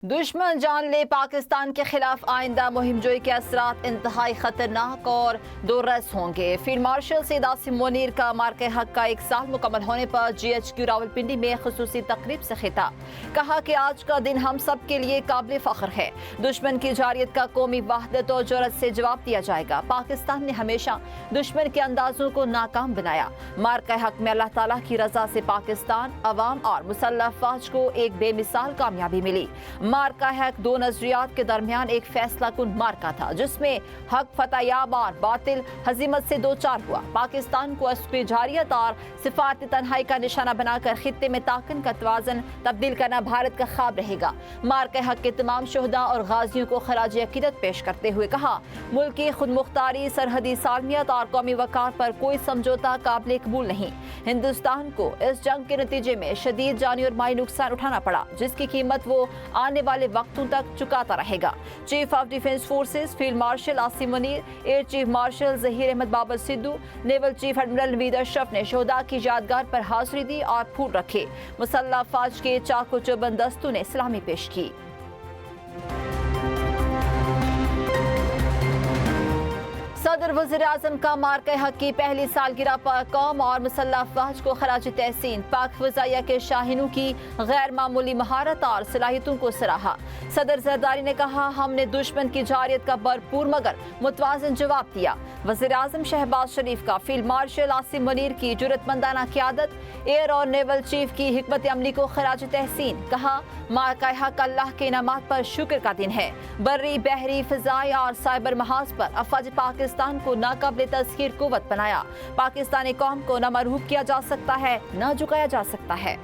दुश्मन जान ले पाकिस्तान के खिलाफ आइंदा मुहिम जोई के असरात इंतहाई खतरनाक और दुर्रस होंगे। फील्ड मार्शल सैयद आसिम मुनीर का मार्के हक का 1 साल मुकम्मल होने पर GHQ रावलपिंडी में खुसूसी तकरीब से खिताब। कहा कि आज का दिन हम सब के लिए काबिल फख्र है। दुश्मन की जारियत का कौमी वहदत और जुर्रत से जवाब दिया जाएगा। पाकिस्तान ने हमेशा दुश्मन के अंदाजों को नाकाम बनाया। मार्के हक में अल्लाह ताला की रजा से पाकिस्तान, अवाम और मुसल्लह फौज को एक बेमिसाल कामयाबी मिली। मार्का हक दो नजरियात के दरमियान एक फैसला कुन मार्का था, जिसमें हक फतहयाब और बातिल हजीमत से दो चार हुआ। पाकिस्तान को अस्करी जारियत और सिफारती तन्हाई का निशाना बनाकर खित्ते में ताकन का तवाज़न तब्दील करना भारत का ख्वाब रहेगा। मार्का हक के तमाम शहदा और गाजियों को खराज अकीदत पेश करते हुए कहा, मुल्क की खुद मुख्तारी, सरहदी सालमियत और कौमी वकार पर कोई समझौता काबिल कबूल नहीं। हिंदुस्तान को इस जंग के नतीजे में शदीद जानी और माली नुकसान उठाना पड़ा, जिसकी कीमत वो आने वाले वक्तों तक चुकाता रहेगा। Chief of defence forces field marshal Asim Munir, air chief marshal Zaheer Ahmed Babar Sidhu, naval chief admiral Naveed Ashraf ने शोहदा की यादगार पर हाजिरी दी और फूल रखे। मुसल्लह फौज के चाको चौबंद दस्तों ने सलामी पेश की। सदर वज़ीर आज़म का मार्के हक की पहली सालगिरह पर कौम और मुसल्लह फौज को खराज तहसीन। पाक फ़ज़ाइया के शाहीनों की गैर मामूली महारत और सलाहियतों को सराहा। सदर ज़रदारी ने कहा, हमने दुश्मन की जारियत का भरपूर मगर मुतवाज़न जवाब दिया। वज़ीर आज़म शहबाज शरीफ का फील्ड मार्शल आसिम मुनीर की जुर्रतमंदाना क़यादत, एयर और नेवल चीफ की हिकमत अमली को खराज तहसीन। कहा, मार्का हक अल्लाह के इनामात पर शुक्र का दिन है। बर्री, बहरी, फ़िज़ाई और साइबर महाज पर अफवाज पाकिस्तान को नाकाबिल तस्खीर कुव्वत बनाया। पाकिस्तानी कौम को न मरहूब किया जा सकता है, न झुकाया जा सकता है।